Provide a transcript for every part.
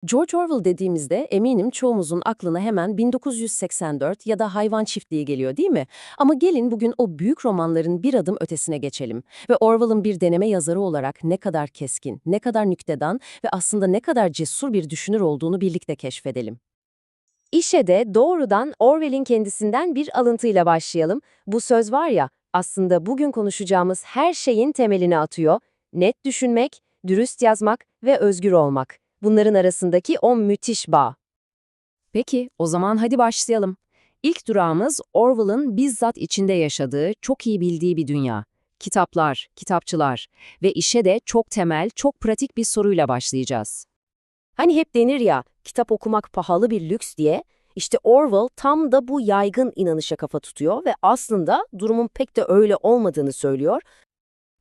George Orwell dediğimizde eminim çoğumuzun aklına hemen 1984 ya da Hayvan Çiftliği geliyor, değil mi? Ama gelin bugün o büyük romanların bir adım ötesine geçelim ve Orwell'ın bir deneme yazarı olarak ne kadar keskin, ne kadar nüktedan ve aslında ne kadar cesur bir düşünür olduğunu birlikte keşfedelim. İşe de doğrudan Orwell'in kendisinden bir alıntıyla başlayalım. Bu söz var ya, aslında bugün konuşacağımız her şeyin temelini atıyor. Net düşünmek, dürüst yazmak ve özgür olmak. Bunların arasındaki o müthiş bağ. Peki, o zaman hadi başlayalım. İlk durağımız Orwell'ın bizzat içinde yaşadığı, çok iyi bildiği bir dünya. Kitaplar, kitapçılar ve işe de çok temel, çok pratik bir soruyla başlayacağız. Hani hep denir ya, kitap okumak pahalı bir lüks diye. İşte Orwell tam da bu yaygın inanışa kafa tutuyor ve aslında durumun pek de öyle olmadığını söylüyor.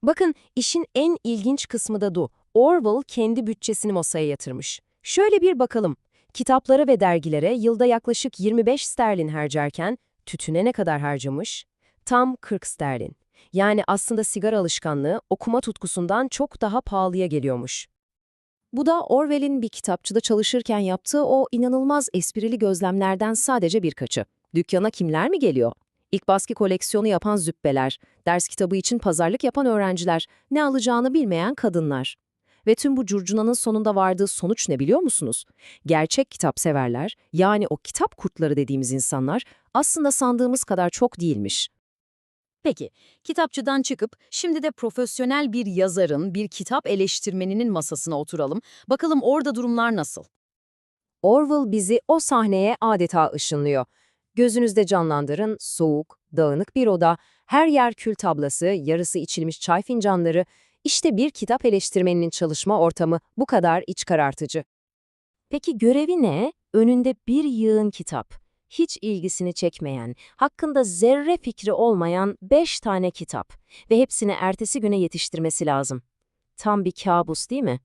Bakın, işin en ilginç kısmı da bu. Orwell kendi bütçesini masaya yatırmış. Şöyle bir bakalım. Kitaplara ve dergilere yılda yaklaşık 25 sterlin harcarken tütüne ne kadar harcamış? Tam 40 sterlin. Yani aslında sigara alışkanlığı okuma tutkusundan çok daha pahalıya geliyormuş. Bu da Orwell'in bir kitapçıda çalışırken yaptığı o inanılmaz esprili gözlemlerden sadece birkaçı. Dükkana kimler mi geliyor? İlk baskı koleksiyonu yapan züppeler, ders kitabı için pazarlık yapan öğrenciler, ne alacağını bilmeyen kadınlar. Ve tüm bu curcunanın sonunda vardığı sonuç ne biliyor musunuz? Gerçek kitapseverler, yani o kitap kurtları dediğimiz insanlar aslında sandığımız kadar çok değilmiş. Peki, kitapçıdan çıkıp şimdi de profesyonel bir yazarın, bir kitap eleştirmeninin masasına oturalım. Bakalım orada durumlar nasıl? Orwell bizi o sahneye adeta ışınlıyor. Gözünüzde canlandırın, soğuk, dağınık bir oda, her yer kül tablası, yarısı içilmiş çay fincanları, işte bir kitap eleştirmeninin çalışma ortamı bu kadar iç karartıcı. Peki görevi ne? Önünde bir yığın kitap. Hiç ilgisini çekmeyen, hakkında zerre fikri olmayan 5 tane kitap ve hepsini ertesi güne yetiştirmesi lazım. Tam bir kabus değil mi?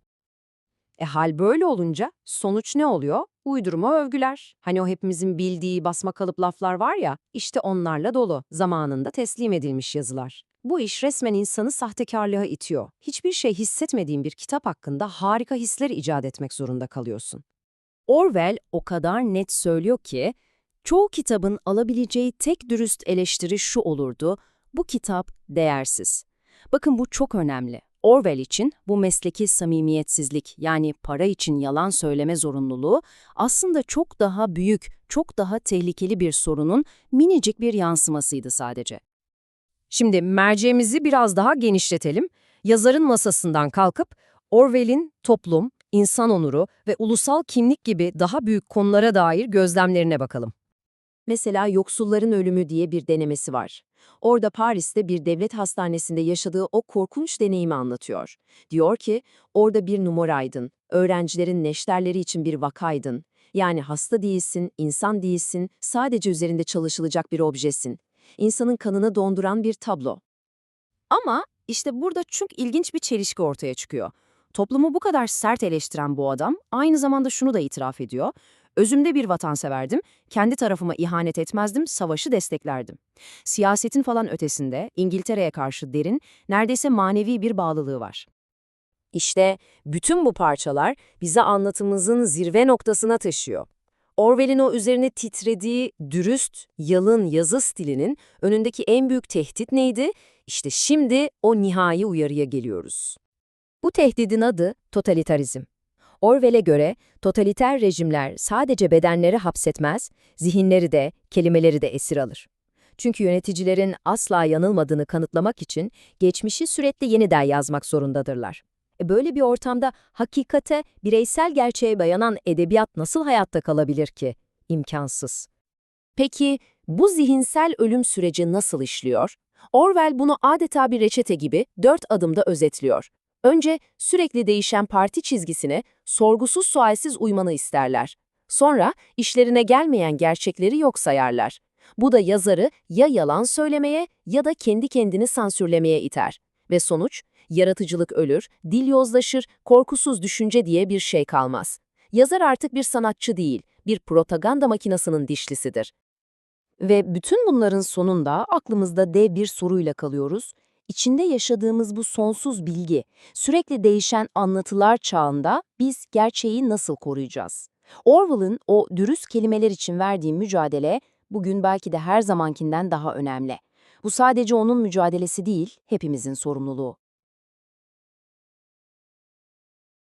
Hal böyle olunca sonuç ne oluyor? Uydurma övgüler. Hani o hepimizin bildiği basmakalıp laflar var ya, işte onlarla dolu, zamanında teslim edilmiş yazılar. Bu iş resmen insanı sahtekarlığa itiyor. Hiçbir şey hissetmediğin bir kitap hakkında harika hisler icat etmek zorunda kalıyorsun. Orwell o kadar net söylüyor ki, çoğu kitabın alabileceği tek dürüst eleştiri şu olurdu: bu kitap değersiz. Bakın, bu çok önemli. Orwell için bu mesleki samimiyetsizlik, yani para için yalan söyleme zorunluluğu aslında çok daha büyük, çok daha tehlikeli bir sorunun minicik bir yansımasıydı sadece. Şimdi merceğimizi biraz daha genişletelim. Yazarın masasından kalkıp Orwell'in toplum, insan onuru ve ulusal kimlik gibi daha büyük konulara dair gözlemlerine bakalım. Mesela Yoksulların Ölümü diye bir denemesi var. Orada Paris'te bir devlet hastanesinde yaşadığı o korkunç deneyimi anlatıyor. Diyor ki, orada bir numaraydın, öğrencilerin neşterleri için bir vakaydın. Yani hasta değilsin, insan değilsin, sadece üzerinde çalışılacak bir objesin. İnsanın kanını donduran bir tablo. Ama işte burada çok ilginç bir çelişki ortaya çıkıyor. Toplumu bu kadar sert eleştiren bu adam aynı zamanda şunu da itiraf ediyor: özümde bir vatanseverdim, kendi tarafıma ihanet etmezdim, savaşı desteklerdim. Siyasetin falan ötesinde İngiltere'ye karşı derin, neredeyse manevi bir bağlılığı var. İşte bütün bu parçalar bizi anlatımımızın zirve noktasına taşıyor. Orwell'in o üzerine titrediği dürüst, yalın yazı stilinin önündeki en büyük tehdit neydi? İşte şimdi o nihai uyarıya geliyoruz. Bu tehdidin adı totalitarizm. Orwell'e göre totaliter rejimler sadece bedenleri hapsetmez, zihinleri de, kelimeleri de esir alır. Çünkü yöneticilerin asla yanılmadığını kanıtlamak için geçmişi sürekli yeniden yazmak zorundadırlar. Böyle bir ortamda hakikate, bireysel gerçeğe dayanan edebiyat nasıl hayatta kalabilir ki? İmkansız. Peki bu zihinsel ölüm süreci nasıl işliyor? Orwell bunu adeta bir reçete gibi 4 adımda özetliyor. Önce sürekli değişen parti çizgisine sorgusuz sualsiz uymanı isterler. Sonra işlerine gelmeyen gerçekleri yok sayarlar. Bu da yazarı ya yalan söylemeye ya da kendi kendini sansürlemeye iter. Ve sonuç, yaratıcılık ölür, dil yozlaşır, korkusuz düşünce diye bir şey kalmaz. Yazar artık bir sanatçı değil, bir propaganda makinasının dişlisidir. Ve bütün bunların sonunda aklımızda dev bir soruyla kalıyoruz. İçinde yaşadığımız bu sonsuz bilgi, sürekli değişen anlatılar çağında biz gerçeği nasıl koruyacağız? Orwell'ın o dürüst kelimeler için verdiği mücadele bugün belki de her zamankinden daha önemli. Bu sadece onun mücadelesi değil, hepimizin sorumluluğu.